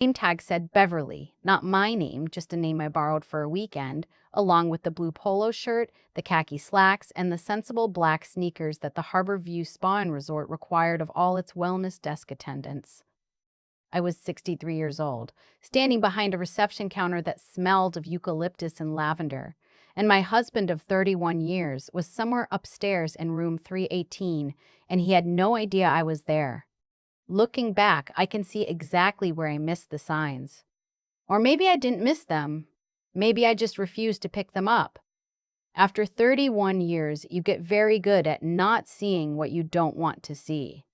Name tag said Beverly, not my name, just a name I borrowed for a weekend, along with the blue polo shirt, the khaki slacks, and the sensible black sneakers that the Harborview Spa and Resort required of all its wellness desk attendants. I was 63 years old, standing behind a reception counter that smelled of eucalyptus and lavender, and my husband of 31 years was somewhere upstairs in room 318, and he had no idea I was there. Looking back, I can see exactly where I missed the signs. Or maybe I didn't miss them. Maybe I just refused to pick them up. After 31 years, you get very good at not seeing what you don't want to see.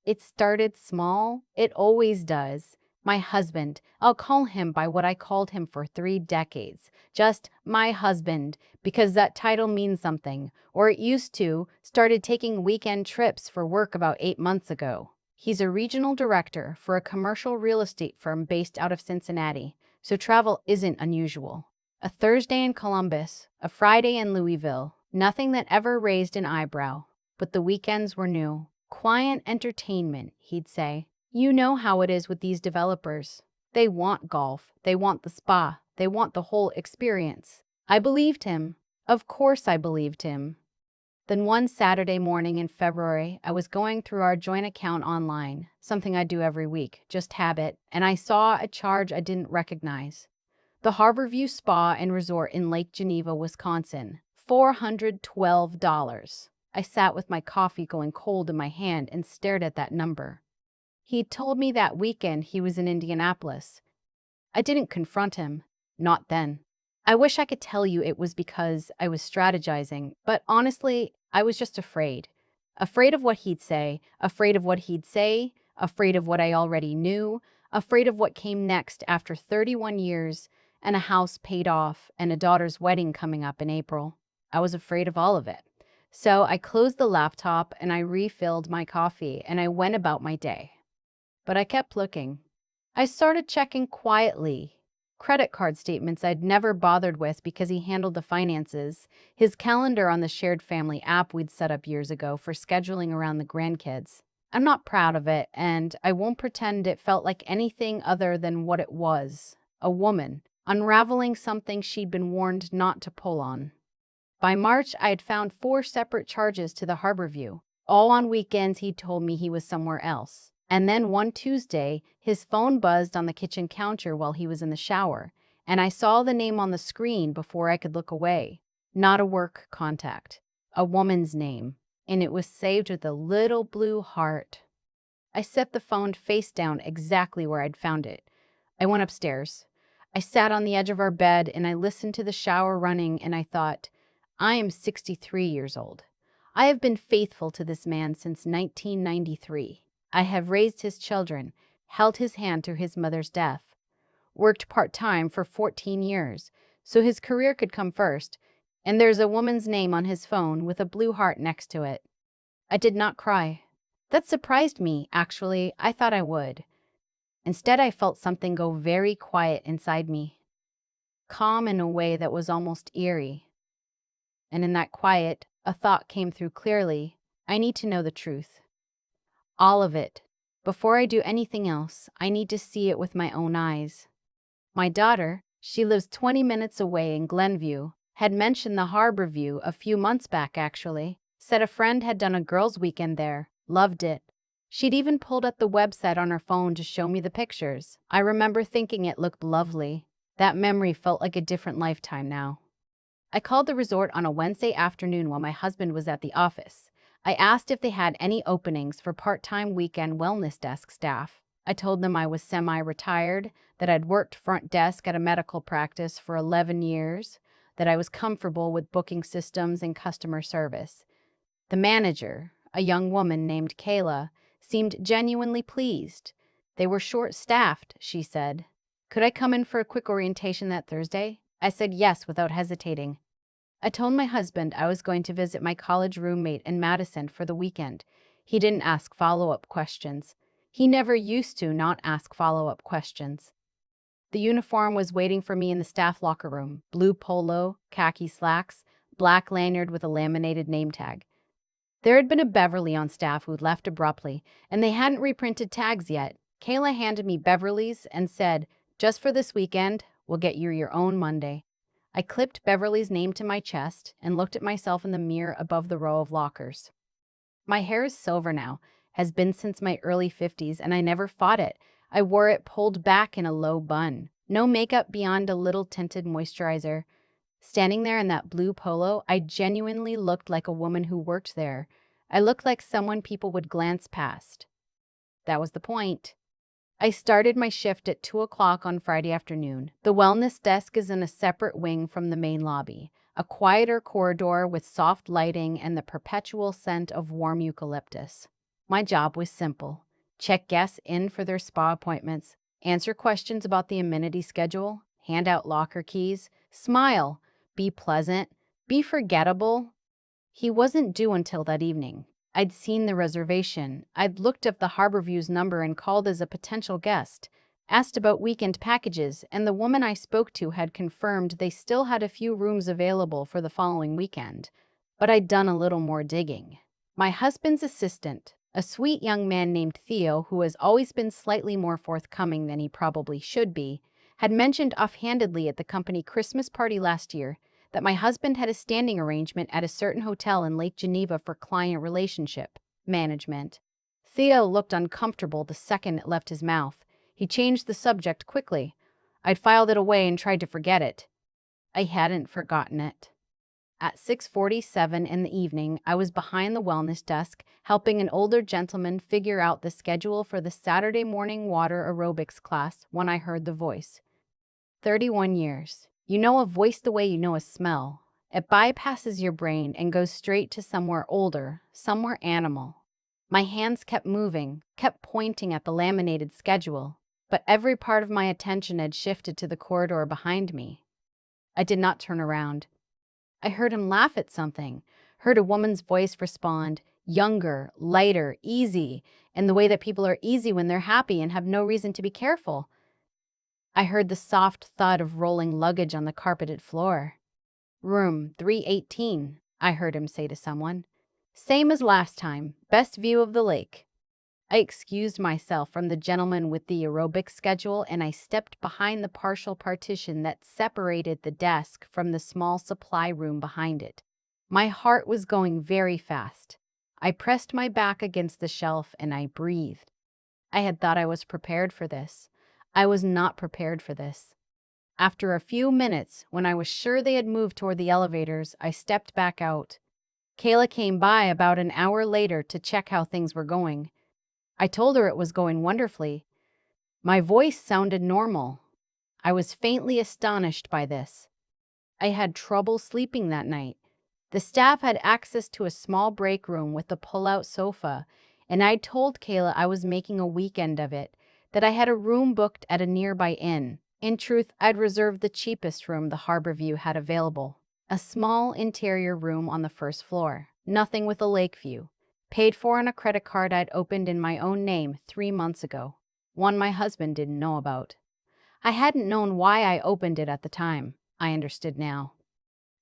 It started small. It always does. My husband, I'll call him by what I called him for 3 decades. Just my husband, because that title means something, or it used to, started taking weekend trips for work about 8 months ago. He's a regional director for a commercial real estate firm based out of Cincinnati, so travel isn't unusual. A Thursday in Columbus, a Friday in Louisville, nothing that ever raised an eyebrow. But the weekends were new. Quiet entertainment, he'd say. You know how it is with these developers. They want golf, they want the spa, they want the whole experience. I believed him. Of course I believed him. Then one Saturday morning in February, I was going through our joint account online, something I do every week, just habit, and I saw a charge I didn't recognize. The Harborview Spa and Resort in Lake Geneva, Wisconsin, $412. I sat with my coffee going cold in my hand and stared at that number. He'd told me that weekend he was in Indianapolis. I didn't confront him. Not then. I wish I could tell you it was because I was strategizing, but honestly, I was just afraid. Afraid of what he'd say, afraid of what he'd say, afraid of what I already knew, afraid of what came next after 31 years and a house paid off and a daughter's wedding coming up in April. I was afraid of all of it. So I closed the laptop and I refilled my coffee and I went about my day. But I kept looking. I started checking quietly. Credit card statements I'd never bothered with because he handled the finances, his calendar on the shared family app we'd set up years ago for scheduling around the grandkids. I'm not proud of it, and I won't pretend it felt like anything other than what it was, a woman, unraveling something she'd been warned not to pull on. By March, I had found 4 separate charges to the Harborview. All on weekends he'd told me he was somewhere else. And then one Tuesday, his phone buzzed on the kitchen counter while he was in the shower, and I saw the name on the screen before I could look away. Not a work contact, a woman's name, and it was saved with a little blue heart. I set the phone face down exactly where I'd found it. I went upstairs. I sat on the edge of our bed and I listened to the shower running and I thought, I am 63 years old. I have been faithful to this man since 1993. I have raised his children, held his hand through his mother's death, worked part-time for 14 years, so his career could come first, and there's a woman's name on his phone with a blue heart next to it. I did not cry. That surprised me, actually. I thought I would. Instead, I felt something go very quiet inside me, calm in a way that was almost eerie. And in that quiet, a thought came through clearly. I need to know the truth. All of it. Before I do anything else, I need to see it with my own eyes. My daughter, she lives 20 minutes away in Glenview, had mentioned the Harborview a few months back actually, said a friend had done a girls' weekend there, loved it. She'd even pulled up the website on her phone to show me the pictures. I remember thinking it looked lovely. That memory felt like a different lifetime now. I called the resort on a Wednesday afternoon while my husband was at the office. I asked if they had any openings for part-time weekend wellness desk staff. I told them I was semi-retired, that I'd worked front desk at a medical practice for 11 years, that I was comfortable with booking systems and customer service. The manager, a young woman named Kayla, seemed genuinely pleased. They were short-staffed, she said. Could I come in for a quick orientation that Thursday? I said yes without hesitating. I told my husband I was going to visit my college roommate in Madison for the weekend. He didn't ask follow-up questions. He never used to not ask follow-up questions. The uniform was waiting for me in the staff locker room. Blue polo, khaki slacks, black lanyard with a laminated name tag. There had been a Beverly on staff who'd left abruptly, and they hadn't reprinted tags yet. Kayla handed me Beverly's and said, "Just for this weekend, we'll get you your own Monday." I clipped Beverly's name to my chest and looked at myself in the mirror above the row of lockers. My hair is silver now, has been since my early 50s, and I never fought it. I wore it pulled back in a low bun. No makeup beyond a little tinted moisturizer. Standing there in that blue polo, I genuinely looked like a woman who worked there. I looked like someone people would glance past. That was the point. I started my shift at 2 o'clock on Friday afternoon. The wellness desk is in a separate wing from the main lobby, a quieter corridor with soft lighting and the perpetual scent of warm eucalyptus. My job was simple: check guests in for their spa appointments, answer questions about the amenity schedule, hand out locker keys, smile, be pleasant, be forgettable. He wasn't due until that evening. I'd seen the reservation. I'd looked up the Harborview's number and called as a potential guest, asked about weekend packages, and the woman I spoke to had confirmed they still had a few rooms available for the following weekend. But I'd done a little more digging. My husband's assistant, a sweet young man named Theo, who has always been slightly more forthcoming than he probably should be, had mentioned offhandedly at the company Christmas party last year that my husband had a standing arrangement at a certain hotel in Lake Geneva for client relationship management. Theo looked uncomfortable the second it left his mouth. He changed the subject quickly. I'd filed it away and tried to forget it. I hadn't forgotten it. At 6:47 in the evening, I was behind the wellness desk, helping an older gentleman figure out the schedule for the Saturday morning water aerobics class when I heard the voice. 31 years. You know a voice the way you know a smell. It bypasses your brain and goes straight to somewhere older, somewhere animal. My hands kept moving, kept pointing at the laminated schedule, but every part of my attention had shifted to the corridor behind me. I did not turn around. I heard him laugh at something, heard a woman's voice respond, younger, lighter, easy, in the way that people are easy when they're happy and have no reason to be careful. I heard the soft thud of rolling luggage on the carpeted floor. "Room 318, I heard him say to someone. "Same as last time, best view of the lake." I excused myself from the gentleman with the aerobic schedule and I stepped behind the partial partition that separated the desk from the small supply room behind it. My heart was going very fast. I pressed my back against the shelf and I breathed. I had thought I was prepared for this. I was not prepared for this. After a few minutes, when I was sure they had moved toward the elevators, I stepped back out. Kayla came by about an hour later to check how things were going. I told her it was going wonderfully. My voice sounded normal. I was faintly astonished by this. I had trouble sleeping that night. The staff had access to a small break room with a pull-out sofa, and I told Kayla I was making a weekend of it, that I had a room booked at a nearby inn. In truth, I'd reserved the cheapest room the Harborview had available, a small interior room on the first floor, nothing with a lake view, paid for on a credit card I'd opened in my own name 3 months ago, one my husband didn't know about. I hadn't known why I opened it at the time. I understood now.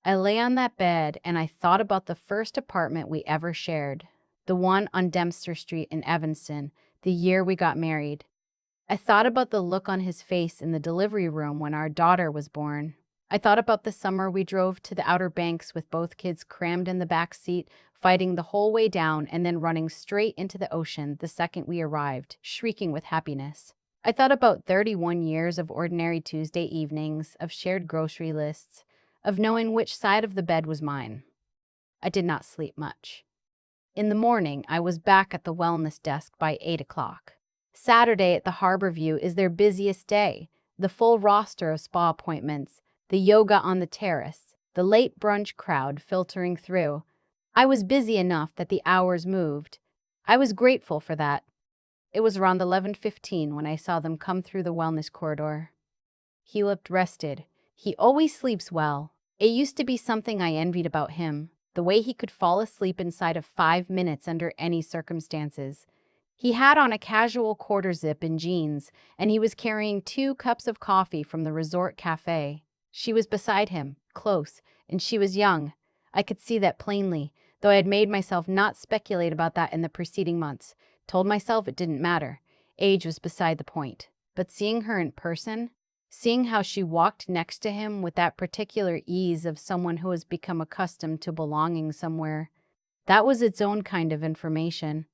I lay on that bed and I thought about the first apartment we ever shared, the one on Dempster Street in Evanston, the year we got married. I thought about the look on his face in the delivery room when our daughter was born. I thought about the summer we drove to the Outer Banks with both kids crammed in the back seat, fighting the whole way down and then running straight into the ocean the second we arrived, shrieking with happiness. I thought about 31 years of ordinary Tuesday evenings, of shared grocery lists, of knowing which side of the bed was mine. I did not sleep much. In the morning, I was back at the wellness desk by 8 o'clock. Saturday at the Harborview is their busiest day. The full roster of spa appointments, the yoga on the terrace, the late brunch crowd filtering through. I was busy enough that the hours moved. I was grateful for that. It was around 11:15 when I saw them come through the wellness corridor. He looked rested. He always sleeps well. It used to be something I envied about him, the way he could fall asleep inside of 5 minutes under any circumstances. He had on a casual quarter zip and jeans, and he was carrying 2 cups of coffee from the resort cafe. She was beside him, close, and she was young. I could see that plainly, though I had made myself not speculate about that in the preceding months, told myself it didn't matter. Age was beside the point, but seeing her in person, seeing how she walked next to him with that particular ease of someone who has become accustomed to belonging somewhere, that was its own kind of information.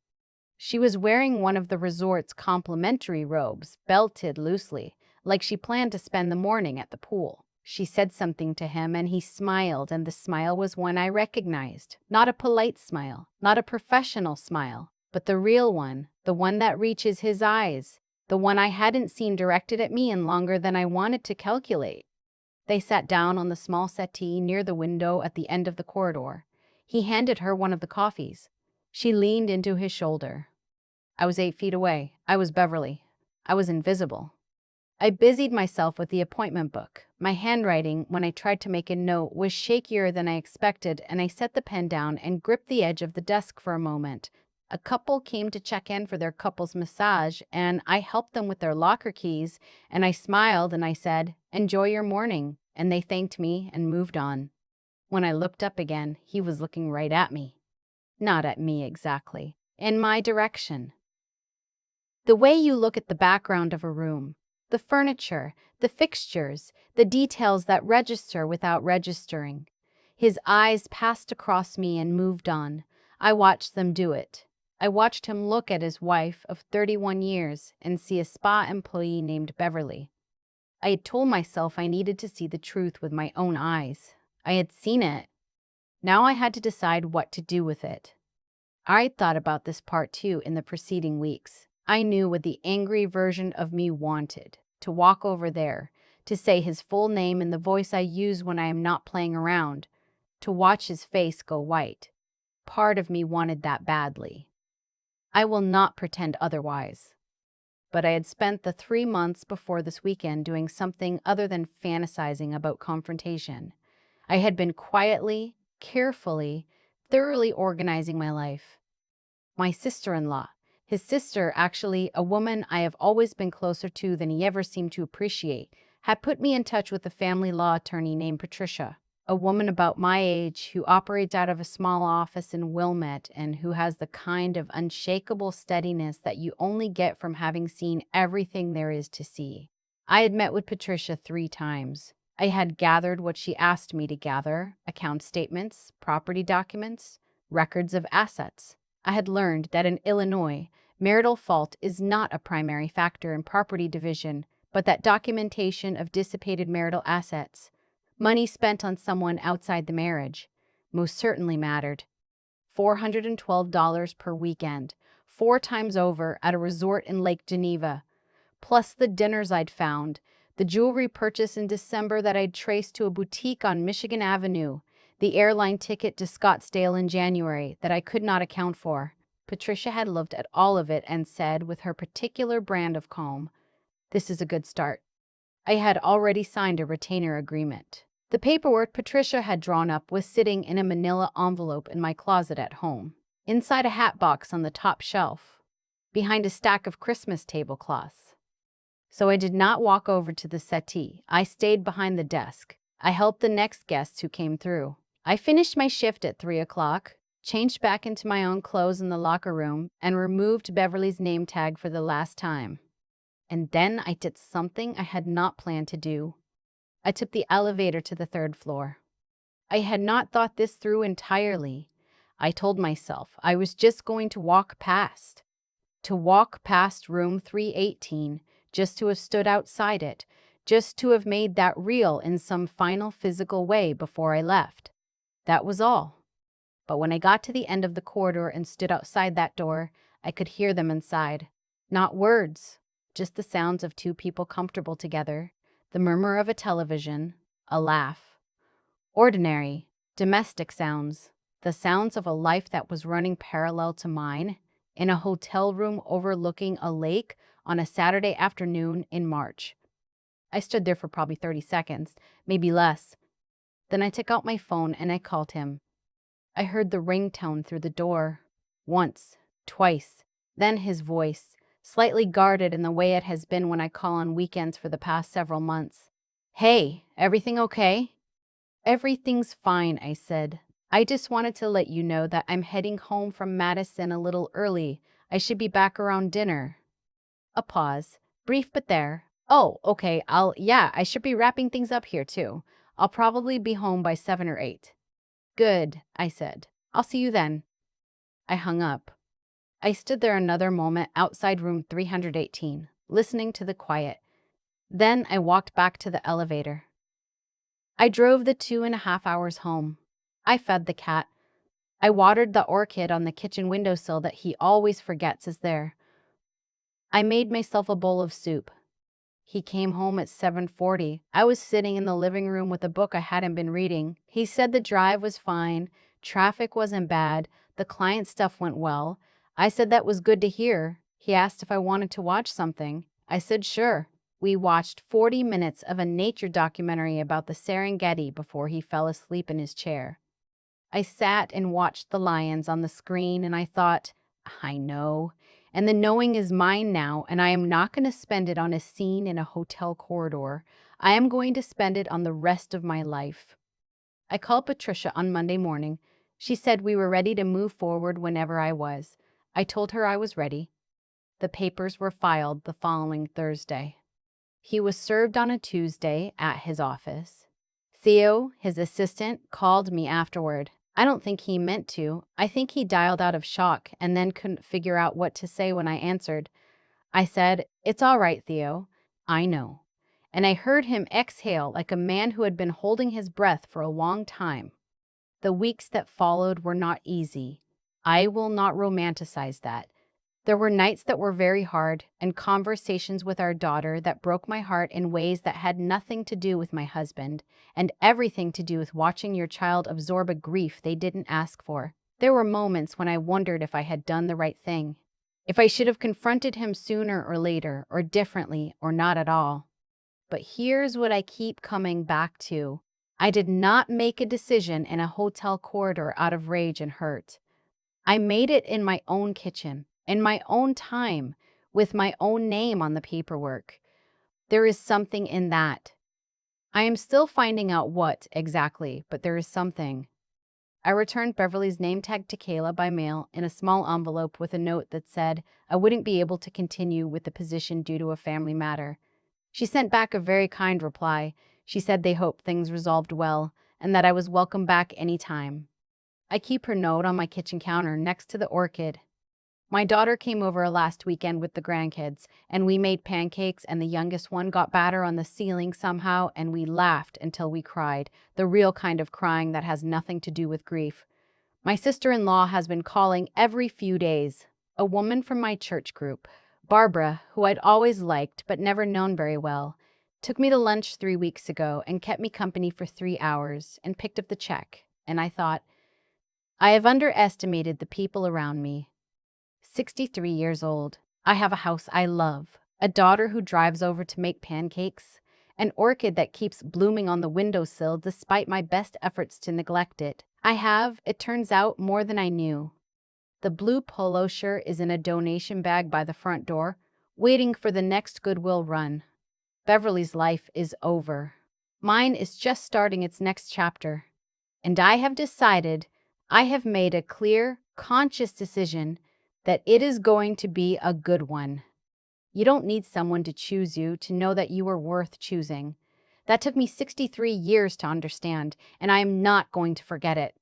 She was wearing one of the resort's complimentary robes, belted loosely, like she planned to spend the morning at the pool. She said something to him and he smiled, and the smile was one I recognized. Not a polite smile, not a professional smile, but the real one, the one that reaches his eyes, the one I hadn't seen directed at me in longer than I wanted to calculate. They sat down on the small settee near the window at the end of the corridor. He handed her one of the coffees. She leaned into his shoulder. I was 8 feet away. I was Beverly. I was invisible. I busied myself with the appointment book. My handwriting, when I tried to make a note, was shakier than I expected, and I set the pen down and gripped the edge of the desk for a moment. A couple came to check in for their couple's massage, and I helped them with their locker keys, and I smiled and I said, "Enjoy your morning," and they thanked me and moved on. When I looked up again, he was looking right at me. Not at me exactly. In my direction. The way you look at the background of a room, the furniture, the fixtures, the details that register without registering. His eyes passed across me and moved on. I watched them do it. I watched him look at his wife of 31 years and see a spa employee named Beverly. I had told myself I needed to see the truth with my own eyes. I had seen it. Now I had to decide what to do with it. I'd thought about this part too in the preceding weeks. I knew what the angry version of me wanted: to walk over there, to say his full name in the voice I use when I am not playing around, to watch his face go white. Part of me wanted that badly. I will not pretend otherwise. But I had spent the 3 months before this weekend doing something other than fantasizing about confrontation. I had been quietly, carefully, thoroughly organizing my life. My sister-in-law, his sister, actually a woman I have always been closer to than he ever seemed to appreciate, had put me in touch with a family law attorney named Patricia, a woman about my age who operates out of a small office in Wilmette and who has the kind of unshakable steadiness that you only get from having seen everything there is to see. I had met with Patricia 3 times. I had gathered what she asked me to gather: account statements, property documents, records of assets. I had learned that in Illinois, marital fault is not a primary factor in property division, but that documentation of dissipated marital assets, money spent on someone outside the marriage, most certainly mattered. $412 per weekend, 4 times over at a resort in Lake Geneva, plus the dinners I'd found, the jewelry purchase in December that I'd traced to a boutique on Michigan Avenue, the airline ticket to Scottsdale in January that I could not account for. Patricia had looked at all of it and said, with her particular brand of calm, "This is a good start." I had already signed a retainer agreement. The paperwork Patricia had drawn up was sitting in a manila envelope in my closet at home, inside a hat box on the top shelf, behind a stack of Christmas tablecloths. So I did not walk over to the settee. I stayed behind the desk. I helped the next guests who came through. I finished my shift at 3 o'clock, changed back into my own clothes in the locker room, and removed Beverly's name tag for the last time. And then I did something I had not planned to do. I took the elevator to the 3rd floor. I had not thought this through entirely. I told myself I was just going to walk past. To walk past room 318, just to have stood outside it, just to have made that real in some final physical way before I left. That was all. But when I got to the end of the corridor and stood outside that door, I could hear them inside. Not words, just the sounds of 2 people comfortable together, the murmur of a television, a laugh. Ordinary, domestic sounds, the sounds of a life that was running parallel to mine, in a hotel room overlooking a lake on a Saturday afternoon in March. I stood there for probably 30 seconds, maybe less. Then I took out my phone and I called him. I heard the ringtone through the door. Once, twice. Then his voice, slightly guarded in the way it has been when I call on weekends for the past several months. "Hey, everything okay?" "Everything's fine," I said. "I just wanted to let you know that I'm heading home from Madison a little early. I should be back around dinner." A pause. Brief but there. Oh, okay, yeah, I should be wrapping things up here too. I'll probably be home by 7 or 8. Good, I said. I'll see you then. I hung up. I stood there another moment outside room 318, listening to the quiet. Then I walked back to the elevator. I drove the 2.5 hours home. I fed the cat. I watered the orchid on the kitchen windowsill that he always forgets is there. I made myself a bowl of soup. He came home at 7:40. I was sitting in the living room with a book I hadn't been reading. He said the drive was fine, traffic wasn't bad, the client stuff went well. I said that was good to hear. He asked if I wanted to watch something. I said sure. We watched 40 minutes of a nature documentary about the Serengeti before he fell asleep in his chair. I sat and watched the lions on the screen and I thought, I know. And the knowing is mine now, and I am not going to spend it on a scene in a hotel corridor. I am going to spend it on the rest of my life. I called Patricia on Monday morning. She said we were ready to move forward whenever I was. I told her I was ready. The papers were filed the following Thursday. He was served on a Tuesday at his office. Theo, his assistant, called me afterward. I don't think he meant to. I think he dialed out of shock and then couldn't figure out what to say when I answered. I said, "It's all right, Theo. I know." And I heard him exhale like a man who had been holding his breath for a long time. The weeks that followed were not easy. I will not romanticize that. There were nights that were very hard and conversations with our daughter that broke my heart in ways that had nothing to do with my husband and everything to do with watching your child absorb a grief they didn't ask for. There were moments when I wondered if I had done the right thing, if I should have confronted him sooner or later, or differently, or not at all. But here's what I keep coming back to. I did not make a decision in a hotel corridor out of rage and hurt. I made it in my own kitchen, in my own time, with my own name on the paperwork. There is something in that. I am still finding out what exactly, but there is something. I returned Beverly's name tag to Kayla by mail in a small envelope with a note that said I wouldn't be able to continue with the position due to a family matter. She sent back a very kind reply. She said they hoped things resolved well and that I was welcome back any time. I keep her note on my kitchen counter next to the orchid. My daughter came over last weekend with the grandkids, and we made pancakes, and the youngest one got batter on the ceiling somehow, and we laughed until we cried, the real kind of crying that has nothing to do with grief. My sister-in-law has been calling every few days. A woman from my church group, Barbara, who I'd always liked but never known very well, took me to lunch 3 weeks ago and kept me company for 3 hours and picked up the check. And I thought, I have underestimated the people around me. 63 years old. I have a house I love, a daughter who drives over to make pancakes, an orchid that keeps blooming on the windowsill despite my best efforts to neglect it. I have, it turns out, more than I knew. The blue polo shirt is in a donation bag by the front door, waiting for the next Goodwill run. Beverly's life is over. Mine is just starting its next chapter. And I have decided, I have made a clear, conscious decision that it is going to be a good one. You don't need someone to choose you to know that you are worth choosing. That took me 63 years to understand, and I am not going to forget it.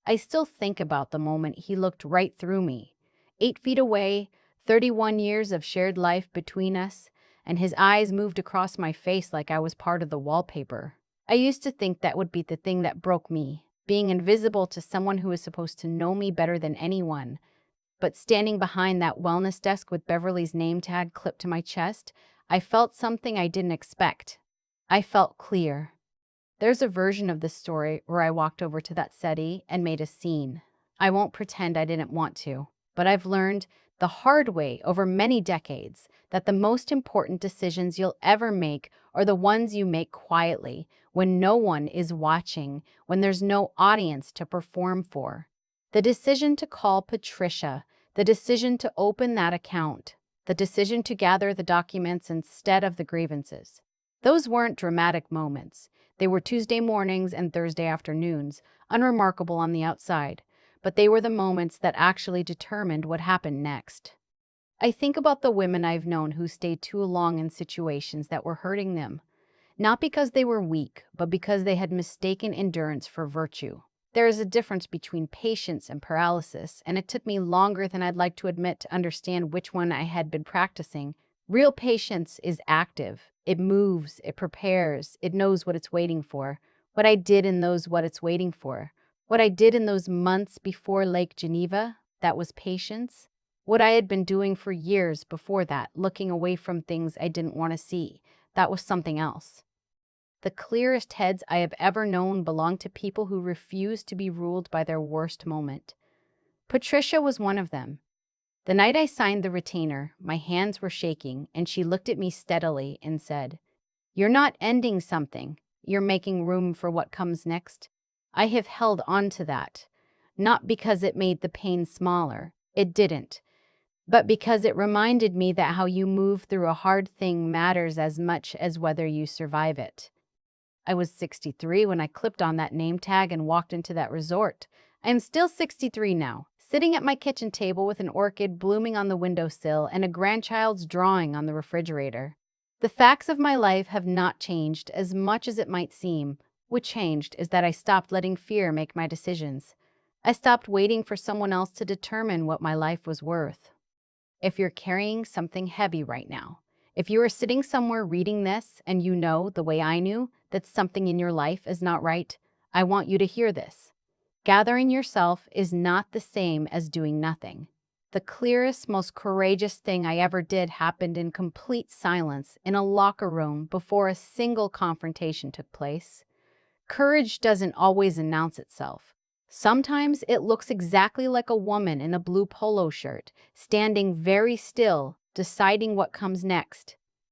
I still think about the moment he looked right through me. 8 feet away, 31 years of shared life between us, and his eyes moved across my face like I was part of the wallpaper. I used to think that would be the thing that broke me, being invisible to someone who is supposed to know me better than anyone. But standing behind that wellness desk with Beverly's name tag clipped to my chest, I felt something I didn't expect. I felt clear. There's a version of this story where I walked over to that settee and made a scene. I won't pretend I didn't want to, but I've learned the hard way over many decades that the most important decisions you'll ever make are the ones you make quietly, when no one is watching, when there's no audience to perform for. The decision to call Patricia, the decision to open that account, the decision to gather the documents instead of the grievances. Those weren't dramatic moments. They were Tuesday mornings and Thursday afternoons, unremarkable on the outside, but they were the moments that actually determined what happened next. I think about the women I've known who stayed too long in situations that were hurting them, not because they were weak, but because they had mistaken endurance for virtue. There is a difference between patience and paralysis, and it took me longer than I'd like to admit to understand which one I had been practicing. Real patience is active. It moves, it prepares, it knows what it's waiting for. What I did in those what it's waiting for. What I did in those months before Lake Geneva, that was patience. What I had been doing for years before that, looking away from things I didn't want to see, that was something else. The clearest heads I have ever known belong to people who refuse to be ruled by their worst moment. Patricia was one of them. The night I signed the retainer, my hands were shaking, and she looked at me steadily and said, "You're not ending something. You're making room for what comes next." I have held on to that, not because it made the pain smaller. It didn't. But because it reminded me that how you move through a hard thing matters as much as whether you survive it. I was 63 when I clipped on that name tag and walked into that resort. I am still 63 now, sitting at my kitchen table with an orchid blooming on the windowsill and a grandchild's drawing on the refrigerator. The facts of my life have not changed as much as it might seem. What changed is that I stopped letting fear make my decisions. I stopped waiting for someone else to determine what my life was worth. If you're carrying something heavy right now, if you are sitting somewhere reading this and you know, the way I knew, that something in your life is not right, I want you to hear this. Gathering yourself is not the same as doing nothing. The clearest, most courageous thing I ever did happened in complete silence in a locker room before a single confrontation took place. Courage doesn't always announce itself. Sometimes it looks exactly like a woman in a blue polo shirt, standing very still, deciding what comes next.